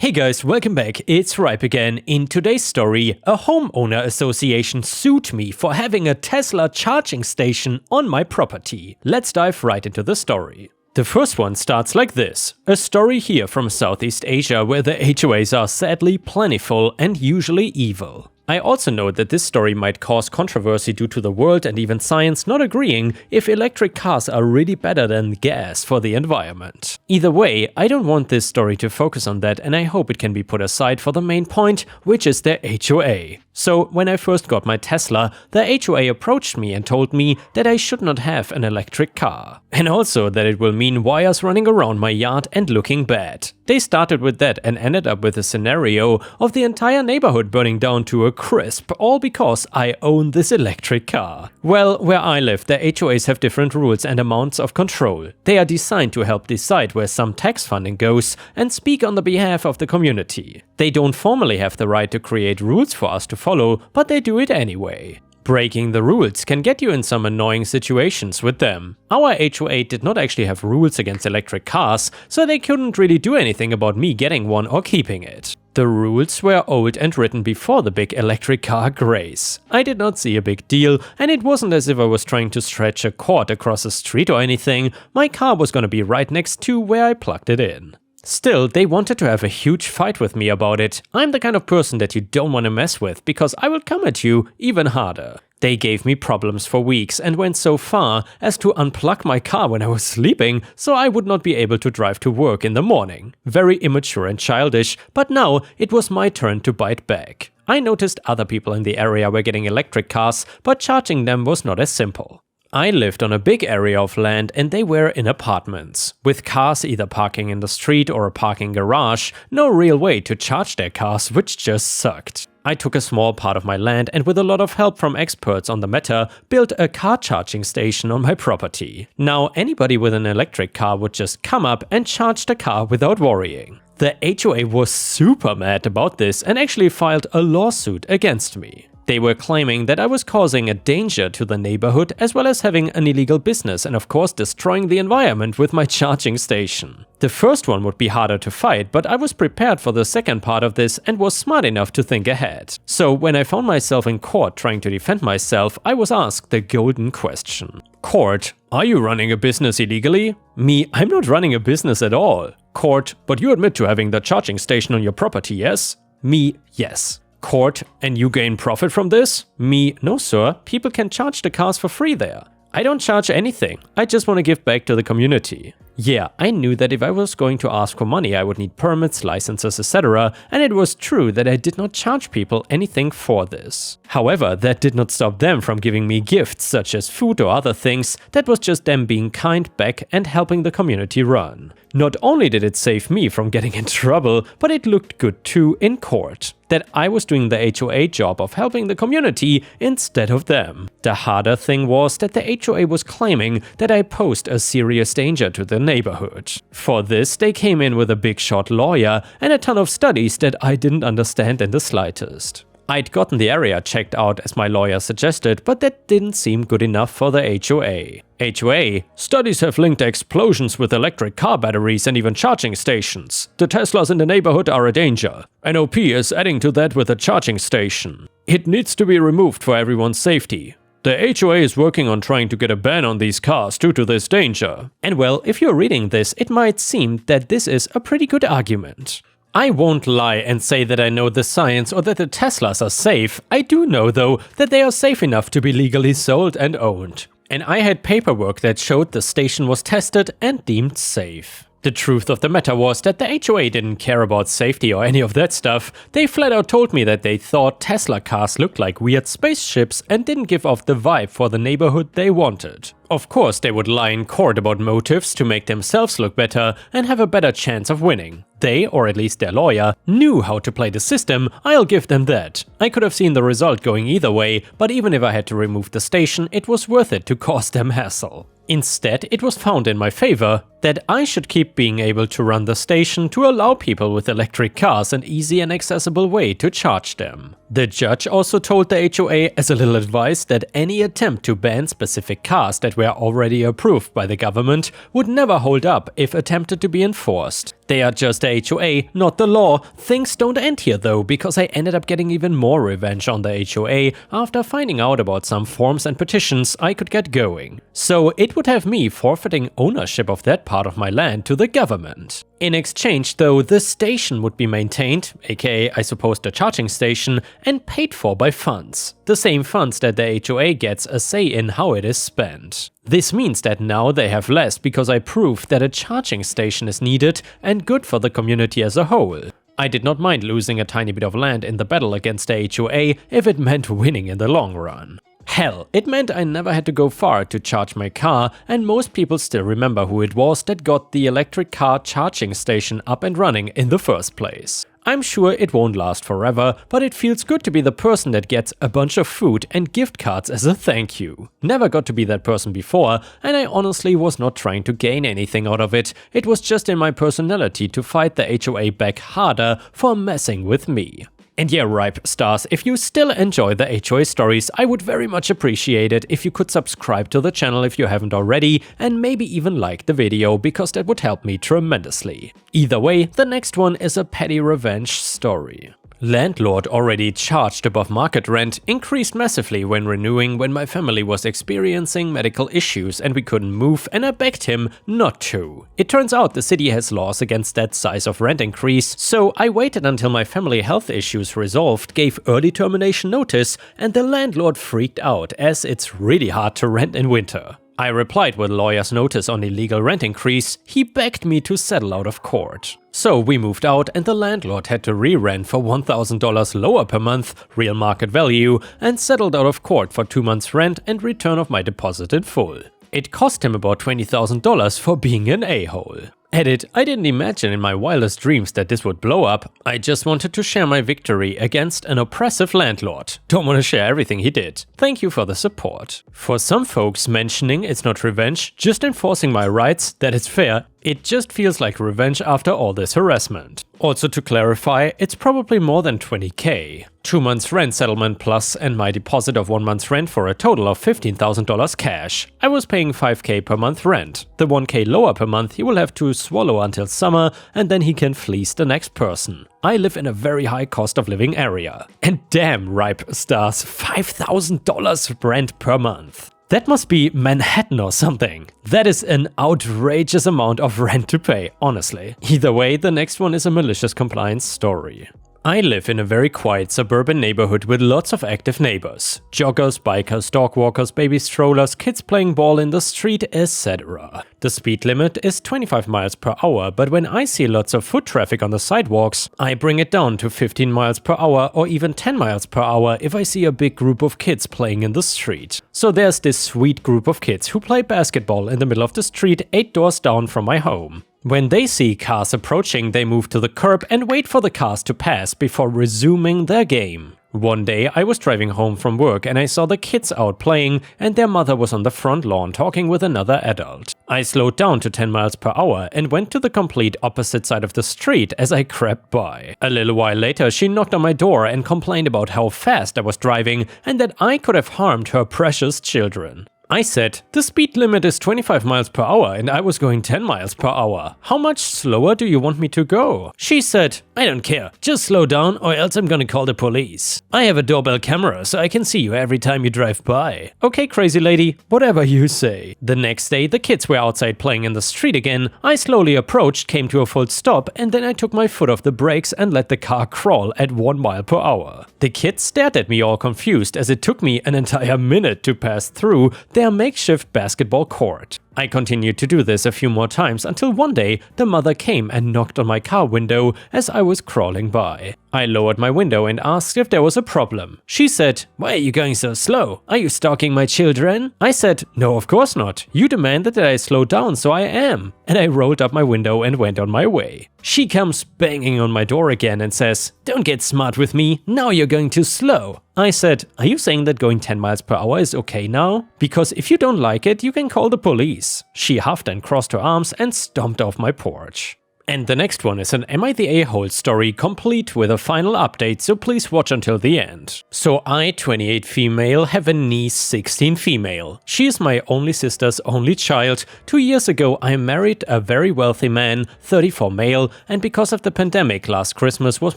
Hey guys, welcome back, it's Ripe again. In today's story, a homeowner association sued me for having a Tesla charging station on my property. Let's dive right into the story. The first one starts like this. A story here from Southeast Asia where the HOAs are sadly plentiful and usually evil. I also know that this story might cause controversy due to the world and even science not agreeing if electric cars are really better than gas for the environment. Either way, I don't want this story to focus on that, and I hope it can be put aside for the main point, which is the HOA. So when I first got my Tesla, the HOA approached me and told me that I should not have an electric car. And also that it will mean wires running around my yard and looking bad. They started with that and ended up with a scenario of the entire neighborhood burning down to a crisp, all because I own this electric car. Well, where I live, the HOAs have different rules and amounts of control. They are designed to help decide where some tax funding goes and speak on the behalf of the community. They don't formally have the right to create rules for us to follow, but they do it anyway. Breaking the rules can get you in some annoying situations with them. Our HOA did not actually have rules against electric cars, so they couldn't really do anything about me getting one or keeping it. The rules were old and written before the big electric car craze. I did not see a big deal, and it wasn't as if I was trying to stretch a cord across a street or anything. My car was gonna be right next to where I plugged it in. Still, they wanted to have a huge fight with me about it. I'm the kind of person that you don't want to mess with, because I will come at you even harder. They gave me problems for weeks and went so far as to unplug my car when I was sleeping, so I would not be able to drive to work in the morning. Very immature and childish, but now it was my turn to bite back. I noticed other people in the area were getting electric cars, but charging them was not as simple. I lived on a big area of land and they were in apartments, with cars either parking in the street or a parking garage, no real way to charge their cars, which just sucked. I took a small part of my land and with a lot of help from experts on the matter, built a car charging station on my property. Now anybody with an electric car would just come up and charge the car without worrying. The HOA was super mad about this and actually filed a lawsuit against me. They were claiming that I was causing a danger to the neighborhood as well as having an illegal business and of course destroying the environment with my charging station. The first one would be harder to fight, but I was prepared for the second part of this and was smart enough to think ahead. So when I found myself in court trying to defend myself, I was asked the golden question. Court, are you running a business illegally? Me, I'm not running a business at all. Court, but you admit to having the charging station on your property, yes? Me, yes. Court, and you gain profit from this? Me, no sir, people can charge the cars for free there. I don't charge anything, I just want to give back to the community. Yeah, I knew that if I was going to ask for money I would need permits, licenses, etc. and it was true that I did not charge people anything for this. However, that did not stop them from giving me gifts such as food or other things. That was just them being kind back and helping the community run. Not only did it save me from getting in trouble, but it looked good too in court. That I was doing the HOA job of helping the community instead of them. The harder thing was that the HOA was claiming that I posed a serious danger to the neighborhood. For this, they came in with a big shot lawyer and a ton of studies that I didn't understand in the slightest. I'd gotten the area checked out as my lawyer suggested, but that didn't seem good enough for the HOA. HOA, studies have linked explosions with electric car batteries and even charging stations. The Teslas in the neighborhood are a danger. NOP is adding to that with a charging station. It needs to be removed for everyone's safety. The HOA is working on trying to get a ban on these cars due to this danger. And well, if you're reading this, it might seem that this is a pretty good argument. I won't lie and say that I know the science or that the Teslas are safe. I do know though that they are safe enough to be legally sold and owned. And I had paperwork that showed the station was tested and deemed safe. The truth of the matter was that the HOA didn't care about safety or any of that stuff. They flat out told me that they thought Tesla cars looked like weird spaceships and didn't give off the vibe for the neighborhood they wanted. Of course, they would lie in court about motives to make themselves look better and have a better chance of winning. They, or at least their lawyer, knew how to play the system, I'll give them that. I could have seen the result going either way, but even if I had to remove the station, it was worth it to cause them hassle. Instead, it was found in my favor that I should keep being able to run the station to allow people with electric cars an easy and accessible way to charge them. The judge also told the HOA as a little advice that any attempt to ban specific cars that were already approved by the government would never hold up if attempted to be enforced. They are just a HOA, not the law. Things don't end here though, because I ended up getting even more revenge on the HOA after finding out about some forms and petitions I could get going. So it would have me forfeiting ownership of that part of my land to the government. In exchange though, the station would be maintained, aka I suppose the charging station, and paid for by funds. The same funds that the HOA gets a say in how it is spent. This means that now they have less because I proved that a charging station is needed and good for the community as a whole. I did not mind losing a tiny bit of land in the battle against the HOA if it meant winning in the long run. Hell, it meant I never had to go far to charge my car, and most people still remember who it was that got the electric car charging station up and running in the first place. I'm sure it won't last forever, but it feels good to be the person that gets a bunch of food and gift cards as a thank you. Never got to be that person before, and I honestly was not trying to gain anything out of it. It was just in my personality to fight the HOA back harder for messing with me. And yeah, Ripe Stars, if you still enjoy the HOA stories, I would very much appreciate it if you could subscribe to the channel if you haven't already, and maybe even like the video, because that would help me tremendously. Either way, the next one is a petty revenge story. Landlord already charged above market rent increased massively when renewing when my family was experiencing medical issues and we couldn't move, and I begged him not to. It turns out the city has laws against that size of rent increase, so I waited until my family health issues resolved, gave early termination notice, and the landlord freaked out as it's really hard to rent in winter. I replied with lawyer's notice on illegal rent increase. He begged me to settle out of court. So we moved out and the landlord had to re-rent for $1,000 lower per month, real market value, and settled out of court for 2 months rent and return of my deposit in full. It cost him about $20,000 for being an a-hole. Edit, I didn't imagine in my wildest dreams that this would blow up. I just wanted to share my victory against an oppressive landlord. Don't want to share everything he did. Thank you for the support. For some folks, mentioning it's not revenge, just enforcing my rights, that it's fair, it just feels like revenge after all this harassment. Also to clarify, it's probably more than 20k. 2 months rent settlement plus and my deposit of 1 month's rent for a total of $15,000 cash. I was paying 5k per month rent. The 1k lower per month he will have to swallow until summer, and then he can fleece the next person. I live in a very high cost of living area. And damn, Ripe Stars, $5,000 rent per month. That must be Manhattan or something. That is an outrageous amount of rent to pay, honestly. Either way, the next one is a malicious compliance story. I live in a very quiet suburban neighborhood with lots of active neighbors. Joggers, bikers, dog walkers, baby strollers, kids playing ball in the street, etc. The speed limit is 25 miles per hour, but when I see lots of foot traffic on the sidewalks, I bring it down to 15 miles per hour or even 10 miles per hour if I see a big group of kids playing in the street. So there's this sweet group of kids who play basketball in the middle of the street 8 doors down from my home. When they see cars approaching, they move to the curb and wait for the cars to pass before resuming their game. One day I was driving home from work and I saw the kids out playing and their mother was on the front lawn talking with another adult. I slowed down to 10 miles per hour and went to the complete opposite side of the street as I crept by. A little while later she knocked on my door and complained about how fast I was driving and that I could have harmed her precious children. I said, the speed limit is 25 miles per hour and I was going 10 miles per hour. How much slower do you want me to go? She said, I don't care, just slow down or else I'm gonna call the police. I have a doorbell camera so I can see you every time you drive by. Okay, crazy lady, whatever you say. The next day the kids were outside playing in the street again. I slowly approached, came to a full stop, and then I took my foot off the brakes and let the car crawl at 1 mile per hour. The kids stared at me all confused as it took me an entire minute to pass through their makeshift basketball court. I continued to do this a few more times until one day the mother came and knocked on my car window as I was crawling by. I lowered my window and asked if there was a problem. She said, why are you going so slow? Are you stalking my children? I said, no, of course not. You demanded that I slow down, so I am. And I rolled up my window and went on my way. She comes banging on my door again and says, don't get smart with me, now you're going too slow. I said, are you saying that going 10 miles per hour is okay now? Because if you don't like it, you can call the police. She huffed and crossed her arms and stomped off my porch. And the next one is an Am I the A-hole story, complete with a final update, so please watch until the end. So I, 28 female, have a niece, 16 female. She is my only sister's only child. 2 years ago I married a very wealthy man, 34 male, and because of the pandemic, last Christmas was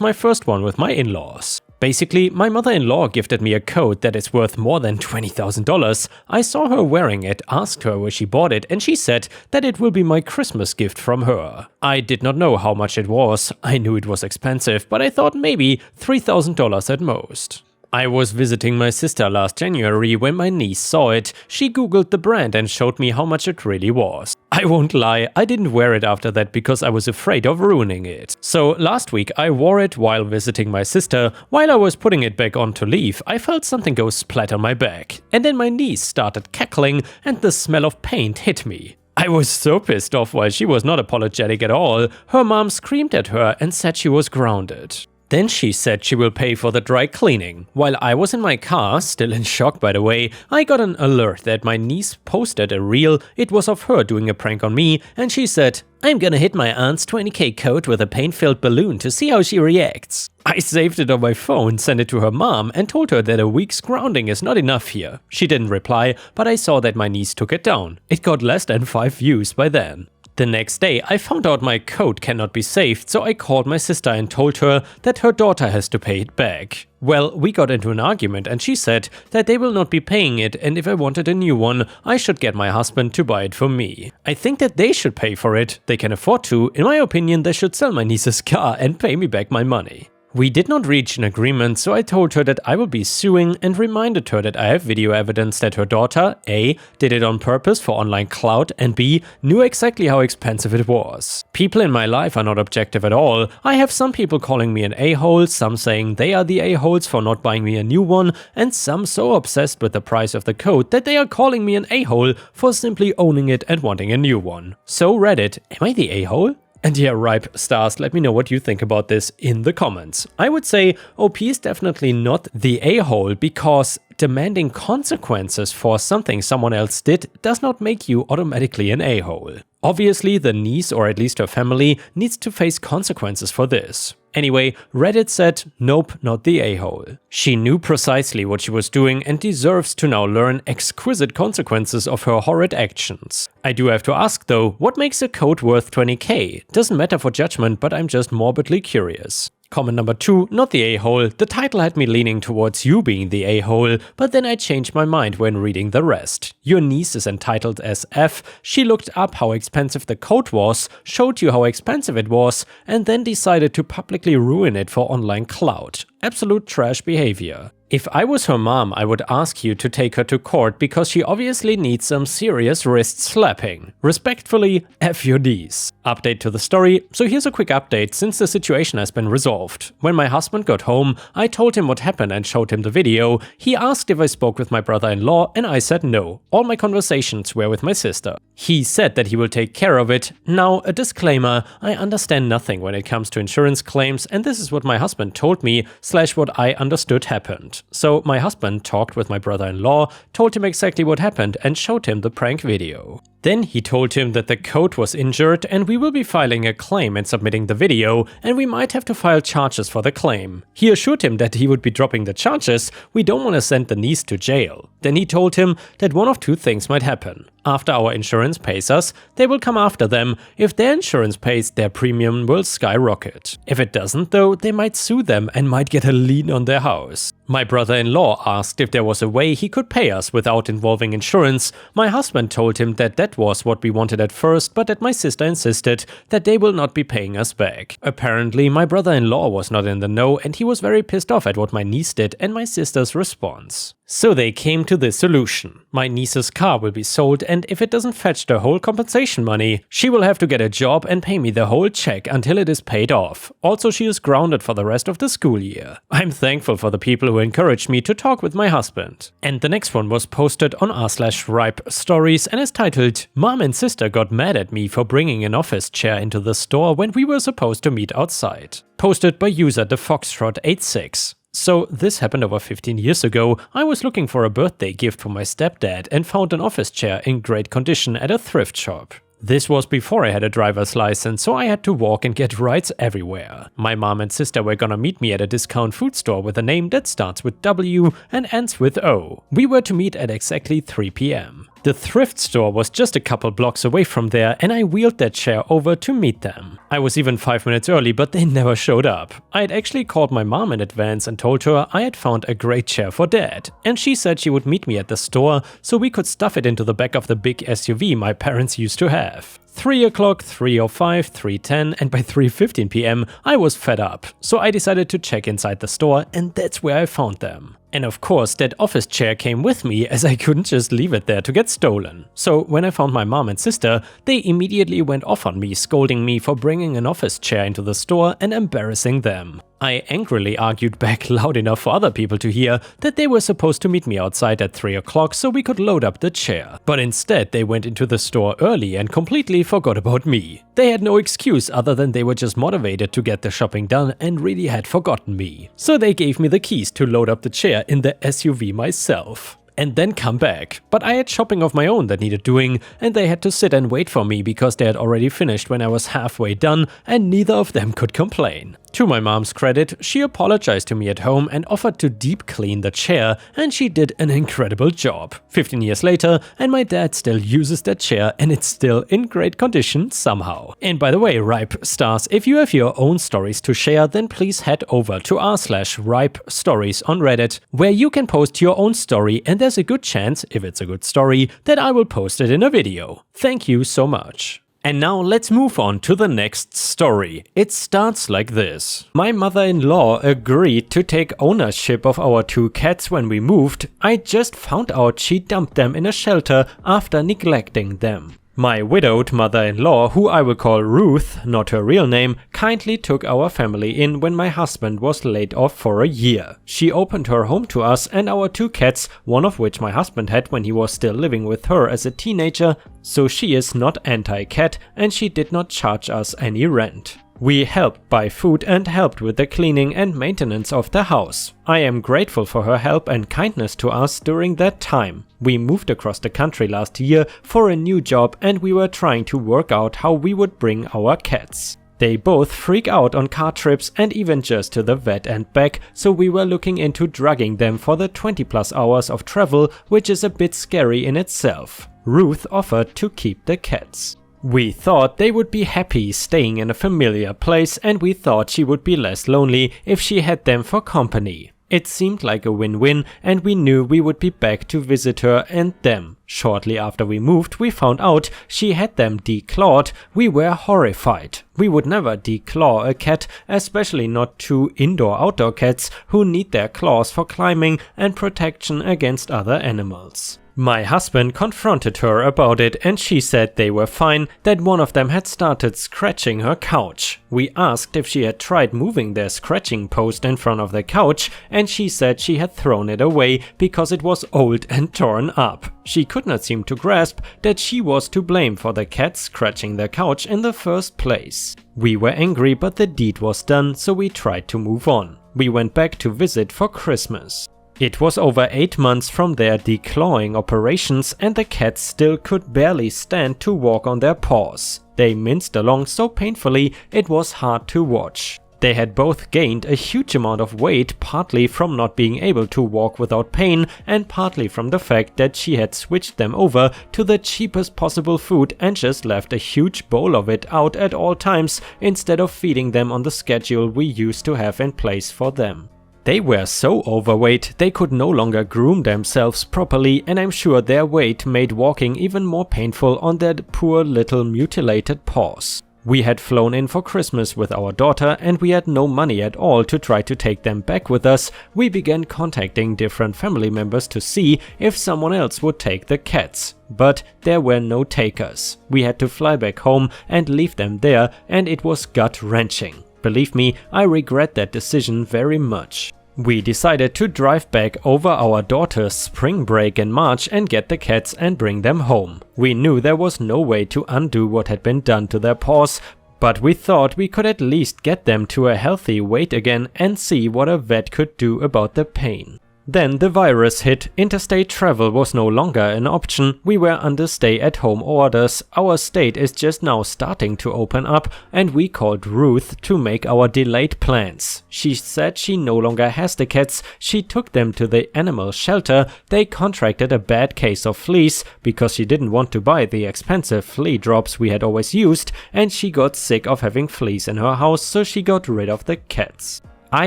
my first one with my in-laws. Basically, my mother-in-law gifted me a coat that is worth more than $20,000. I saw her wearing it, asked her where she bought it, and she said that it will be my Christmas gift from her. I did not know how much it was. I knew it was expensive, but I thought maybe $3,000 at most. I was visiting my sister last January when my niece saw it. She googled the brand and showed me how much it really was. I won't lie, I didn't wear it after that because I was afraid of ruining it. So last week I wore it while visiting my sister. While I was putting it back on to leave, I felt something go splat on my back. And then my niece started cackling and the smell of paint hit me. I was so pissed off while she was not apologetic at all. Her mom screamed at her and said she was grounded. Then she said she will pay for the dry cleaning. While I was in my car, still in shock by the way, I got an alert that my niece posted a reel. It was of her doing a prank on me, and she said, "I'm gonna hit my aunt's 20k coat with a paint-filled balloon to see how she reacts." I saved it on my phone, sent it to her mom, and told her that a week's grounding is not enough here. She didn't reply, but I saw that my niece took it down. It got less than 5 views by then. The next day, I found out my coat cannot be saved, so I called my sister and told her that her daughter has to pay it back. Well, we got into an argument and she said that they will not be paying it, and if I wanted a new one, I should get my husband to buy it for me. I think that they should pay for it. They can afford to. In my opinion, they should sell my niece's car and pay me back my money. We did not reach an agreement, so I told her that I will be suing and reminded her that I have video evidence that her daughter, A, did it on purpose for online clout, and B, knew exactly how expensive it was. People in my life are not objective at all. I have some people calling me an a-hole, some saying they are the a-holes for not buying me a new one, and some so obsessed with the price of the coat that they are calling me an a-hole for simply owning it and wanting a new one. So Reddit, am I the a-hole? And yeah, ripe stars, let me know what you think about this in the comments. I would say OP is definitely not the a-hole because demanding consequences for something someone else did does not make you automatically an a-hole. Obviously, the niece, or at least her family, needs to face consequences for this. Anyway, Reddit said, nope, not the a-hole. She knew precisely what she was doing and deserves to now learn exquisite consequences of her horrid actions. I do have to ask though, what makes a coat worth 20k? Doesn't matter for judgment, but I'm just morbidly curious. Comment number 2, not the a-hole. The title had me leaning towards you being the a-hole, but then I changed my mind when reading the rest. Your niece is entitled as F, she looked up how expensive the coat was, showed you how expensive it was, and then decided to publicly ruin it for online clout. Absolute trash behavior. If I was her mom, I would ask you to take her to court because she obviously needs some serious wrist slapping. Respectfully, F your niece. Update to the story. So here's a quick update since the situation has been resolved. When my husband got home, I told him what happened and showed him the video. He asked if I spoke with my brother-in-law and I said no. All my conversations were with my sister. He said that he will take care of it. Now, a disclaimer, I understand nothing when it comes to insurance claims, and this is what my husband told me / what I understood happened. So my husband talked with my brother-in-law, told him exactly what happened and showed him the prank video. Then he told him that the coat was injured and we will be filing a claim and submitting the video, and we might have to file charges for the claim. He assured him that he would be dropping the charges, we don't want to send the niece to jail. Then he told him that one of two things might happen. After our insurance pays us, they will come after them. If their insurance pays, their premium will skyrocket. If it doesn't though, they might sue them and might get a lien on their house. My brother-in-law asked if there was a way he could pay us without involving insurance. My husband told him that that was what we wanted at first, but that my sister insisted that they will not be paying us back. Apparently, my brother-in-law was not in the know and he was very pissed off at what my niece did and my sister's response. So they came to this solution. My niece's car will be sold, and if it doesn't fetch the whole compensation money, she will have to get a job and pay me the whole check until it is paid off. Also, she is grounded for the rest of the school year. I'm thankful for the people who encouraged me to talk with my husband. And the next one was posted on r/ripe stories and is titled, Mom and sister got mad at me for bringing an office chair into the store when we were supposed to meet outside. Posted by user thefoxtrot86. So this happened over 15 years ago. I was looking for a birthday gift for my stepdad and found an office chair in great condition at a thrift shop. This was before I had a driver's license, so I had to walk and get rides everywhere. My mom and sister were gonna meet me at a discount food store with a name that starts with W and ends with O. We were to meet at exactly 3 p.m. The thrift store was just a couple blocks away from there, and I wheeled that chair over to meet them. I was even 5 minutes early, but they never showed up. I had actually called my mom in advance and told her I had found a great chair for Dad, and she said she would meet me at the store so we could stuff it into the back of the big SUV my parents used to have. 3 o'clock, 3:05, 3:10, and by 3:15 p.m. I was fed up, so I decided to check inside the store, and that's where I found them. And of course, that office chair came with me, as I couldn't just leave it there to get stolen. So when I found my mom and sister, they immediately went off on me, scolding me for bringing an office chair into the store and embarrassing them. I angrily argued back loud enough for other people to hear that they were supposed to meet me outside at 3 o'clock so we could load up the chair. But instead they went into the store early and completely forgot about me. They had no excuse other than they were just motivated to get the shopping done and really had forgotten me. So they gave me the keys to load up the chair in the SUV myself. And then come back. But I had shopping of my own that needed doing, and they had to sit and wait for me because they had already finished when I was halfway done, and neither of them could complain. To my mom's credit, she apologized to me at home and offered to deep clean the chair, and she did an incredible job. 15 years later, and my dad still uses that chair, and it's still in great condition somehow. And by the way, Ripe Stars, if you have your own stories to share, then please head over to r/Ripe Stories on Reddit, where you can post your own story, and there's a good chance, if it's a good story, that I will post it in a video. Thank you so much. And now let's move on to the next story. It starts like this. My mother-in-law agreed to take ownership of our 2 cats when we moved. I just found out she dumped them in a shelter after neglecting them. My widowed mother-in-law, who I will call Ruth, not her real name, kindly took our family in when my husband was laid off for a year. She opened her home to us and our 2 cats, one of which my husband had when he was still living with her as a teenager, so she is not anti-cat and she did not charge us any rent. We helped buy food and helped with the cleaning and maintenance of the house. I am grateful for her help and kindness to us during that time. We moved across the country last year for a new job and we were trying to work out how we would bring our cats. They both freak out on car trips and even just to the vet and back, so we were looking into drugging them for the 20+ hours of travel, which is a bit scary in itself. Ruth offered to keep the cats. We thought they would be happy staying in a familiar place and we thought she would be less lonely if she had them for company. It seemed like a win-win and we knew we would be back to visit her and them. Shortly after we moved, we found out she had them declawed. We were horrified. We would never declaw a cat, especially not 2 indoor-outdoor cats who need their claws for climbing and protection against other animals. My husband confronted her about it and she said they were fine, that one of them had started scratching her couch. We asked if she had tried moving their scratching post in front of the couch and she said she had thrown it away because it was old and torn up. She could not seem to grasp that she was to blame for the cat scratching the couch in the first place. We were angry, but the deed was done, so we tried to move on. We went back to visit for Christmas. It was over 8 months from their declawing operations and the cats still could barely stand to walk on their paws. They minced along so painfully it was hard to watch. They had both gained a huge amount of weight, partly from not being able to walk without pain and partly from the fact that she had switched them over to the cheapest possible food and just left a huge bowl of it out at all times instead of feeding them on the schedule we used to have in place for them. They were so overweight they could no longer groom themselves properly, and I'm sure their weight made walking even more painful on their poor little mutilated paws. We had flown in for Christmas with our daughter and we had no money at all to try to take them back with us. We began contacting different family members to see if someone else would take the cats. But there were no takers. We had to fly back home and leave them there, and it was gut-wrenching. Believe me, I regret that decision very much. We decided to drive back over our daughter's spring break in March and get the cats and bring them home. We knew there was no way to undo what had been done to their paws, but we thought we could at least get them to a healthy weight again and see what a vet could do about the pain. Then the virus hit, interstate travel was no longer an option, we were under stay-at-home orders, our state is just now starting to open up, and we called Ruth to make our delayed plans. She said she no longer has the cats, she took them to the animal shelter, they contracted a bad case of fleas, because she didn't want to buy the expensive flea drops we had always used, and she got sick of having fleas in her house, so she got rid of the cats. I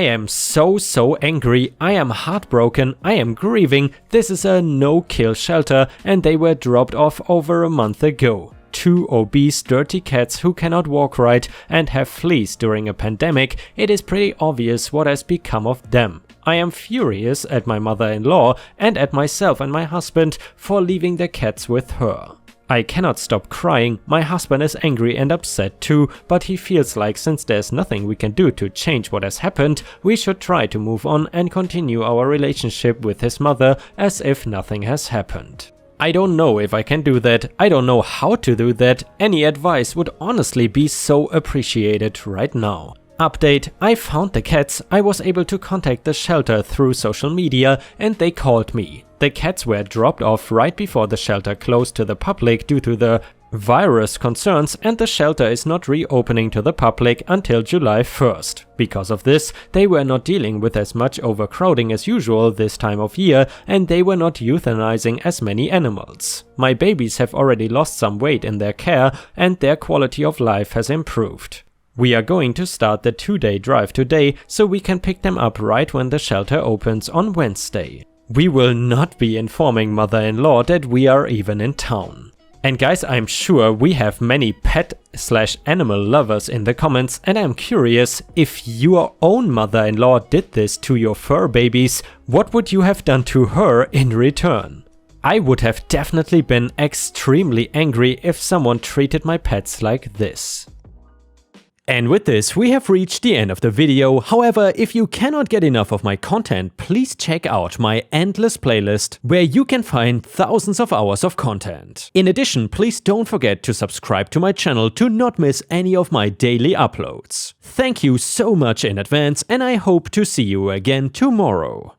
am so angry, I am heartbroken, I am grieving, this is a no-kill shelter and they were dropped off over a month ago. 2 obese dirty cats who cannot walk right and have fleas during a pandemic, it is pretty obvious what has become of them. I am furious at my mother-in-law and at myself and my husband for leaving the cats with her. I cannot stop crying, my husband is angry and upset too, but he feels like since there's nothing we can do to change what has happened, we should try to move on and continue our relationship with his mother as if nothing has happened. I don't know if I can do that, I don't know how to do that, any advice would honestly be so appreciated right now. Update, I found the cats, I was able to contact the shelter through social media and they called me. The cats were dropped off right before the shelter closed to the public due to the virus concerns and the shelter is not reopening to the public until July 1st. Because of this, they were not dealing with as much overcrowding as usual this time of year and they were not euthanizing as many animals. My babies have already lost some weight in their care and their quality of life has improved. We are going to start the 2-day drive today so we can pick them up right when the shelter opens on Wednesday. We will not be informing mother-in-law that we are even in town. And guys, I'm sure we have many pet/animal lovers in the comments and I'm curious, if your own mother-in-law did this to your fur babies, what would you have done to her in return? I would have definitely been extremely angry if someone treated my pets like this. And with this, we have reached the end of the video. However, if you cannot get enough of my content, please check out my endless playlist, where you can find thousands of hours of content. In addition, please don't forget to subscribe to my channel to not miss any of my daily uploads. Thank you so much in advance, and I hope to see you again tomorrow.